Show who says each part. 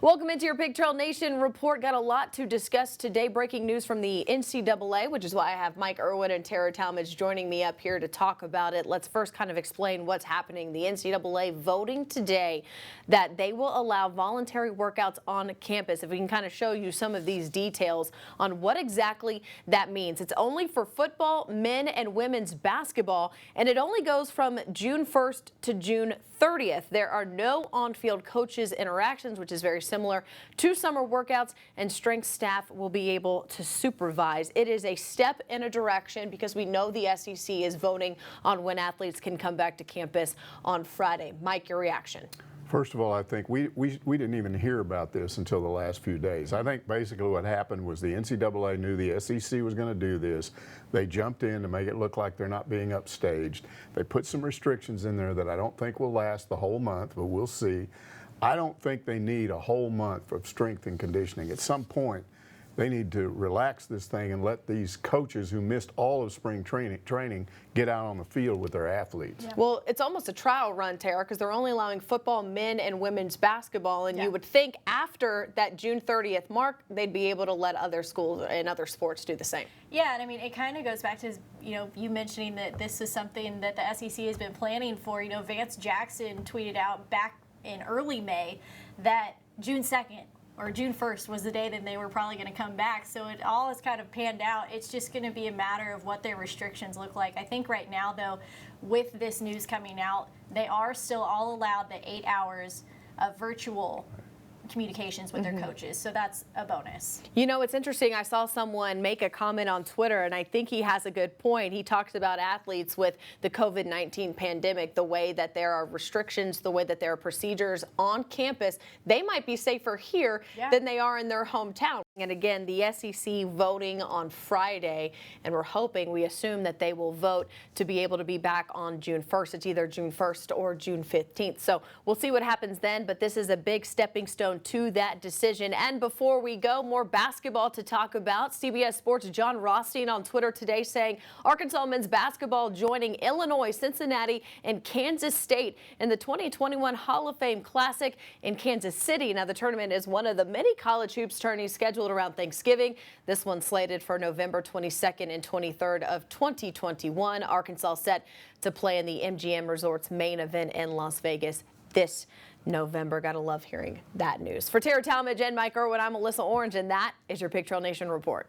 Speaker 1: Welcome into your Big Trail Nation report. Got a lot to discuss today. Breaking news from the NCAA, which is why I have Mike Irwin and Tera Talmadge joining me up here to talk about it. Let's first kind of explain what's happening. The NCAA voting today that they will allow voluntary workouts on campus. If we can kind of show you some of these details on what exactly that means. It's only for football, men and women's basketball, and it only goes from June 1st to June 30th. There are no on-field coaches interactions, which is very similar to summer workouts, and strength staff will be able to supervise. It is a step in a direction because we know the SEC is voting on when athletes can come back to campus on Friday. Mike, your reaction?
Speaker 2: First of all, I think we didn't even hear about this until the last few days. I think basically what happened was the NCAA knew the SEC was going to do this. They jumped in to make it look like they're not being upstaged. They put some restrictions in there that I don't think will last the whole month, but we'll see. I don't think they need a whole month of strength and conditioning. At some point, they need to relax this thing and let these coaches who missed all of spring training get out on the field with their athletes.
Speaker 1: Yeah. Well, it's almost a trial run, Tara, because they're only allowing football, men and women's basketball, and you would think after that June 30th mark, they'd be able to let other schools and other sports do the same.
Speaker 3: Yeah, and I mean, it kind of goes back to, you mentioning that this is something that the SEC has been planning for. Vance Jackson tweeted out back in early May that June 2nd or June 1st was the day that they were probably going to come back. So it all has kind of panned out. It's just going to be a matter of what their restrictions look like. I think right now, though, with this news coming out, they are still all allowed the 8 hours of virtual communications with their coaches, so that's a bonus.
Speaker 1: It's interesting. I saw someone make a comment on Twitter, and I think he has a good point. He talks about athletes with the COVID-19 pandemic, the way that there are restrictions, the way that there are procedures on campus. They might be safer here than they are in their hometown. And again, the SEC voting on Friday, and we assume that they will vote to be able to be back on June 1st. It's either June 1st or June 15th. So we'll see what happens then, but this is a big stepping stone to that decision. And before we go, more basketball to talk about. CBS Sports' John Rothstein on Twitter today saying Arkansas men's basketball joining Illinois, Cincinnati, and Kansas State in the 2021 Hall of Fame Classic in Kansas City. Now, the tournament is one of the many college hoops tourneys scheduled around Thanksgiving. This one's slated for November 22nd and 23rd of 2021. Arkansas set to play in the MGM Resort's main event in Las Vegas this November. Gotta love hearing that news. For Tera Talmadge and Mike Irwin, I'm Alyssa Orange, and that is your Big Trail Nation report.